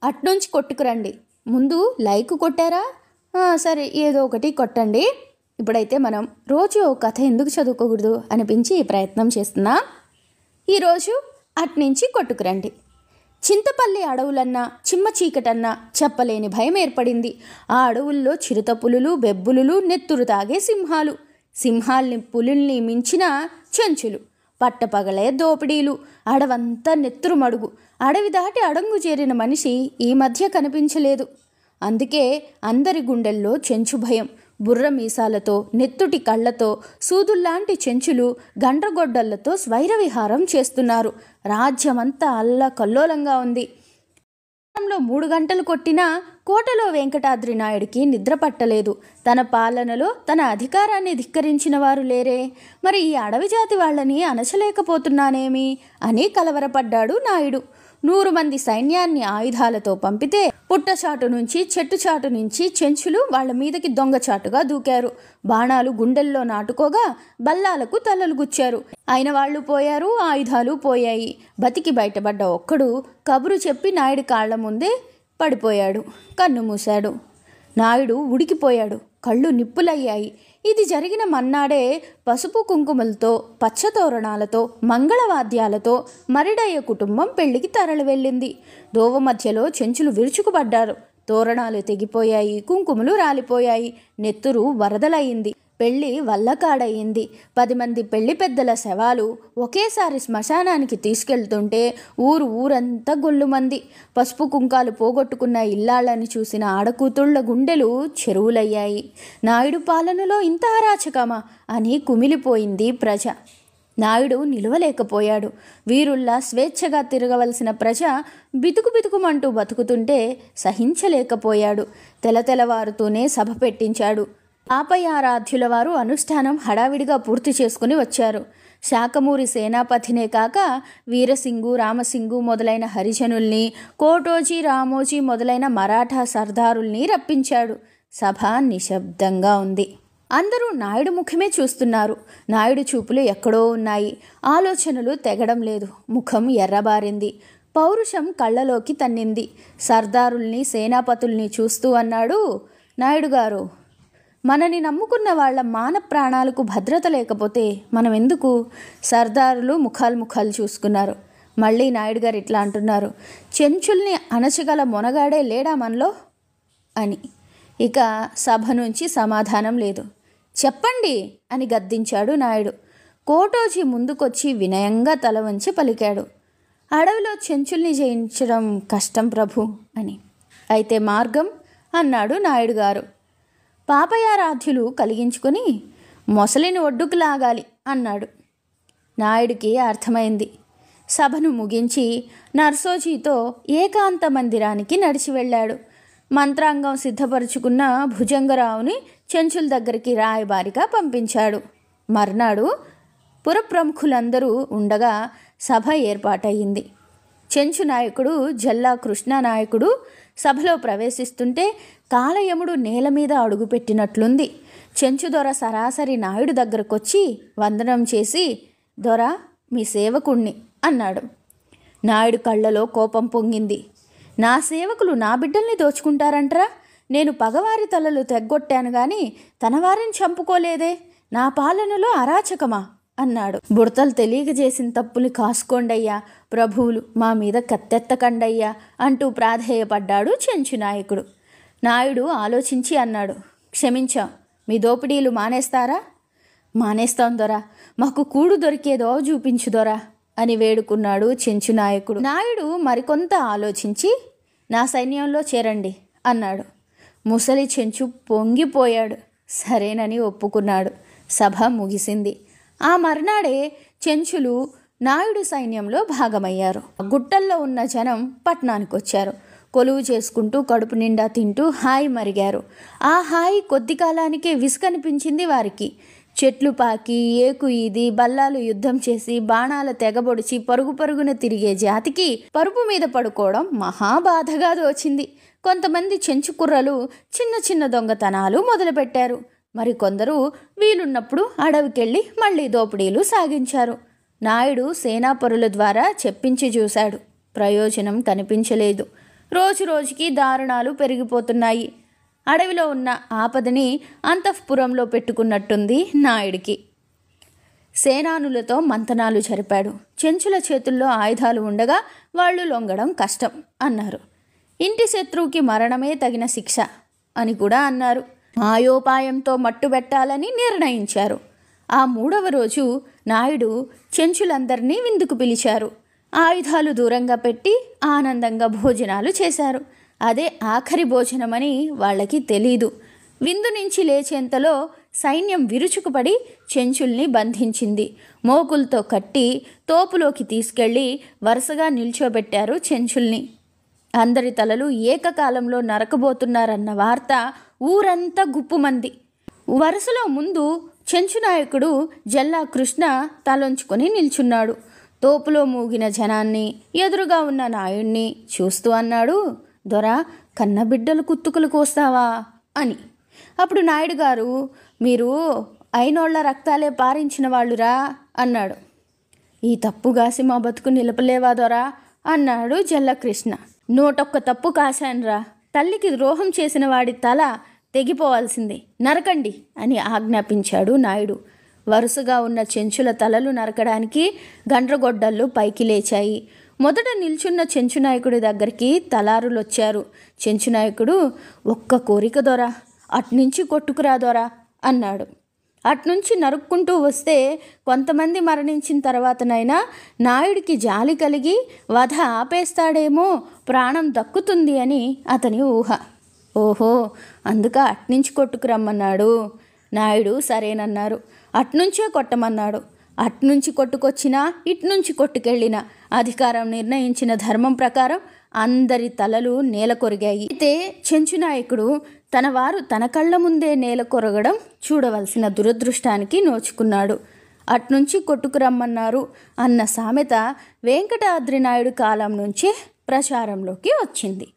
అట్నుంచి కొట్టుకురండి. ముందు లైక్ కొట్టారా? సరే, ఏదో ఒకటి కొట్టండి. ఇప్పుడైతే మనం రోజు ఓ కథ ఎందుకు చదువుకోకూడదు అనిపించి ప్రయత్నం చేస్తున్నా. ఈరోజు అట్నుంచి కొట్టుకురండి. చింతపల్లి అడవులన్నా చిమ్మ చీకటన్నా చెప్పలేని భయం ఏర్పడింది. ఆ అడవుల్లో చిరుత పులులు, బెబ్బులులు, నెత్తురు తాగే సింహాలు, సింహాల్ని పులుల్ని మించిన చెంచులు, పట్టపగలే దోపిడీలు, అడవంతా నెత్తురు మడుగు. అడవి దాటి అడంగు చేరిన మనిషి ఈ మధ్య కనిపించలేదు. అందుకే అందరి గుండెల్లో చెంచు భయం. బుర్ర మీసాలతో, నెత్తుటి కళ్లతో, సూదుల్లాంటి చెంచులు గండ్రగొడ్డళ్లతో స్వైరవిహారం చేస్తున్నారు. రాజ్యమంతా అల్లకల్లోలంగా ఉంది. 3 గంటలు కొట్టినా కోటలో వెంకటాద్రి నాయుడికి నిద్ర పట్టలేదు. తన పాలనలో తన అధికారాన్ని ధిక్కరించిన వారు లేరే, మరి ఈ అడవి జాతి వాళ్ళని అణచలేకపోతున్నానేమి అని కలవరపడ్డాడు నాయుడు. 100 మంది సైన్యాన్ని ఆయుధాలతో పంపితే పుట్టచాటు నుంచి చెట్టుచాటు నుంచి చెంచులు వాళ్ల మీదకి దొంగచాటుగా దూకారు. బాణాలు గుండెల్లో నాటుకోగా బల్లాలకు తలలు గుచ్చారు. అయిన వాళ్ళు పోయారు, ఆయుధాలు పోయాయి. బతికి బయటపడ్డ ఒక్కడు కబురు చెప్పి నాయుడి కాళ్ల ముందే పడిపోయాడు. కన్ను మూశాడు. నాయుడు ఉడికిపోయాడు. కళ్ళు నిప్పులయ్యాయి. ఇది జరిగిన మన్నాడే పసుపు కుంకుమలతో, పచ్చతోరణాలతో, మంగళవాద్యాలతో మరిడయ్య కుటుంబం పెళ్లికి తరలి వెళ్ళింది. దోవ మధ్యలో చెంచులు విరుచుకుపడ్డారు. తోరణాలు తెగిపోయాయి, కుంకుమలు రాలిపోయాయి, నెత్తురు వరదలయ్యింది. పెళ్లి వల్లకాడయింది. 10 మంది పెళ్లి పెద్దల శవాలు ఒకేసారి శ్మశానానికి తీసుకెళ్తుంటే ఊరంతా గొల్లుమంది. పసుపు కుంకాలు పోగొట్టుకున్న ఇల్లాళ్ళని చూసిన ఆడకూతుళ్ల గుండెలు చెరువులయ్యాయి. నాయుడు పాలనలో ఇంత అరాచకమా అని కుమిలిపోయింది ప్రజ. నాయుడు నిలవలేకపోయాడు. వీరుల్లా స్వేచ్ఛగా తిరగవలసిన ప్రజ బితుకుబితుకుమంటూ బతుకుతుంటే సహించలేకపోయాడు. తెలతెలవారుతూనే సభ పెట్టించాడు. ఆపయారాధ్యుల వారు అనుష్ఠానం హడావిడిగా పూర్తి చేసుకుని వచ్చారు. శాకమూరి సేనాపతినే కాక వీరసింగు, రామసింగు మొదలైన హరిజనుల్ని, కోటోజీ, రామోజీ మొదలైన మరాఠా సర్దారుల్ని రప్పించాడు. సభ నిశ్శబ్దంగా ఉంది. అందరూ నాయుడు ముఖమే చూస్తున్నారు. నాయుడు చూపులు ఎక్కడో ఉన్నాయి. ఆలోచనలు తెగడం లేదు. ముఖం ఎర్రబారింది. పౌరుషం కళ్ళలోకి తన్నింది. సర్దారుల్ని, సేనాపతుల్ని చూస్తూ అన్నాడు, నాయుడు గారు, మనని నమ్ముకున్న వాళ్ల మాన ప్రాణాలకు భద్రత లేకపోతే మనం ఎందుకు? సర్దారులు ముఖాలు చూసుకున్నారు. మళ్ళీ నాయుడు గారు ఇట్లా అంటున్నారు, చెంచుల్ని అణచగల మొనగాడే లేడా మనలో అని. ఇక సభ నుంచి సమాధానం లేదు. చెప్పండి అని గద్దించాడు నాయుడు. కోటోజీ ముందుకొచ్చి వినయంగా తల వంచి పలికాడు, అడవిలో చెంచుల్ని జయించడం కష్టం ప్రభు అని. అయితే మార్గం అన్నాడు నాయుడు గారు. పాపయారాధ్యులు కలిగించుకొని మొసలిని ఒడ్డుకు లాగాలి అన్నాడు. నాయుడికి అర్థమైంది. సభను ముగించి నర్సోజీతో ఏకాంత మందిరానికి నడిచి వెళ్ళాడు. మంత్రాంగం సిద్ధపరుచుకున్న భుజంగరావుని చెంచుల దగ్గరికి రాయబారిగా పంపించాడు. మర్నాడు పురప్రముఖులందరూ ఉండగా సభ ఏర్పాటయ్యింది. చెంచు నాయకుడు జల్లా కృష్ణానాయకుడు సభలో ప్రవేశిస్తుంటే కాలయముడు నేల మీద అడుగుపెట్టినట్లుంది. చెంచు దొర సరాసరి నాయుడు దగ్గరకొచ్చి వందనం చేసి, దొర, మీ సేవకుణ్ణి అన్నాడు. నాయుడు కళ్ళలో కోపం పొంగింది. నా సేవకులు నా బిడ్డల్ని దోచుకుంటారంట్రా? నేను పగవారి తలలు తెగ్గొట్టాను గాని తన వారిని చంపుకోలేదే. నా పాలనలో అరాచకమా అన్నాడు. బుడతలు తెలియజేసిన తప్పుని కాసుకోండయ్యా, ప్రభువులు మా మీద కత్తెత్తకండయ్యా అంటూ ప్రాధేయపడ్డాడు చెంచు నాయకుడు. నాయుడు ఆలోచించి అన్నాడు, క్షమించాం, మీ దోపిడీలు మానేస్తారా? మానేస్తాం దొరా, మాకు కూడు దొరికేదో చూపించు దొరా అని వేడుకున్నాడు చెంచు నాయకుడు. నాయుడు మరికొంత ఆలోచించి, నా సైన్యంలో చేరండి అన్నాడు. ముసలి చెంచు పొంగిపోయాడు. సరేనని ఒప్పుకున్నాడు. సభ ముగిసింది. ఆ మర్నాడే చెంచులు నాయుడు సైన్యంలో భాగమయ్యారు. గుట్టల్లో ఉన్న జనం పట్నానికి వచ్చారు. కొలువు చేసుకుంటూ కడుపు నిండా తింటూ హాయి మరిగారు. ఆ హాయి కొద్ది కాలానికే విసుకనిపించింది వారికి. చెట్లు పాకి, ఏకు ఈది, బల్లాలు యుద్ధం చేసి, బాణాల తెగబొడిచి పరుగు పరుగున తిరిగే జాతికి పరుపు మీద పడుకోవడం మహాబాధగా దోచింది. కొంతమంది చెంచు కుర్రలు చిన్న చిన్న దొంగతనాలు మొదలుపెట్టారు. మరికొందరు వీలున్నప్పుడు అడవికెళ్ళి మళ్లీ దోపిడీలు సాగించారు. నాయుడు సేనాపరుల ద్వారా చెప్పించి చూశాడు. ప్రయోజనం కనిపించలేదు. రోజు రోజుకి దారుణాలు పెరిగిపోతున్నాయి. అడవిలో ఉన్న ఆపదని అంతఃపురంలో పెట్టుకున్నట్టుంది నాయుడికి. సేనానులతో మంతనాలు జరిపాడు. చెంచుల చేతుల్లో ఆయుధాలు ఉండగా వాళ్ళు లొంగడం కష్టం అన్నారు. ఇంటి శత్రువుకి మరణమే తగిన శిక్ష అని కూడా అన్నారు. మాయోపాయంతో మట్టుబెట్టాలని నిర్ణయించారు. ఆ 3వ రోజు నాయుడు చెంచులందరినీ విందుకు పిలిచారు. ఆయుధాలు దూరంగా పెట్టి ఆనందంగా భోజనాలు చేశారు. అదే ఆఖరి భోజనమని వాళ్ళకి తెలీదు. విందు నుంచి లేచేంతలో సైన్యం విరుచుకుపడి చెంచుల్ని బంధించింది. మోకులతో కట్టి తోపులోకి తీసుకెళ్లి వరుసగా నిల్చోబెట్టారు చెంచుల్ని. అందరి తలలు ఏకకాలంలో నరకబోతున్నారన్న వార్త ఊరంతా గుప్పుమంది. వరుసలో ముందు చెంచు నాయకుడు జల్లా కృష్ణ తలొంచుకొని నిల్చున్నాడు. తోపులో మూగిన జనాన్ని, ఎదురుగా ఉన్న నాయుణ్ణి చూస్తూ అన్నాడు, దొరా, కన్నబిడ్డలు కుత్తుకలు కోస్తావా అని. అప్పుడు నాయుడు గారు, మీరు అయినోళ్ల రక్తాలే పారించిన వాళ్ళురా అన్నాడు. ఈ తప్పు కాసి మా బతుకు నిలపలేవా దొరా అన్నాడు జల్లకృష్ణ. 101 తప్పు కాశాన్రా. తల్లికి ద్రోహం చేసిన వాడి తల తెగిపోవాల్సిందే, నరకండి అని ఆజ్ఞాపించాడు నాయుడు. వరుసగా ఉన్న చెంచుల తలలు నరకడానికి గండ్రగొడ్డళ్ళు పైకి లేచాయి. మొదట నిల్చున్న చెంచు నాయకుడి దగ్గరికి తలారులొచ్చారు. చెంచు నాయకుడు, ఒక్క కోరిక దొరా, అట్నుంచి కొట్టుకురా దొరా అన్నాడు. అట్నుంచి నరుక్కుంటూ వస్తే కొంతమంది మరణించిన తర్వాతనైనా నాయుడికి జాలి కలిగి వధ ఆపేస్తాడేమో, ప్రాణం దక్కుతుంది అని అతని ఊహ. ఓహో, అందుక అట్నుంచి కొట్టుకురమ్మన్నాడు. నాయుడు సరేనన్నారు. అట్నుంచే కొట్టమన్నాడు. అట్నుంచి కొట్టుకొచ్చినా ఇట్నుంచి కొట్టుకెళ్ళినా అధికారం నిర్ణయించిన ధర్మం ప్రకారం అందరి తలలు నేల కొరిగాయి. అయితే చెంచు నాయకుడు తన వారు తన కళ్ళ ముందే నేల కొరగడం చూడవలసిన దురదృష్టానికి నోచుకున్నాడు. అట్నుంచి కొట్టుకురమ్మన్నారు అన్న సామెత వెంకటాద్రి నాయుడు కాలం నుంచే ప్రచారంలోకి వచ్చింది.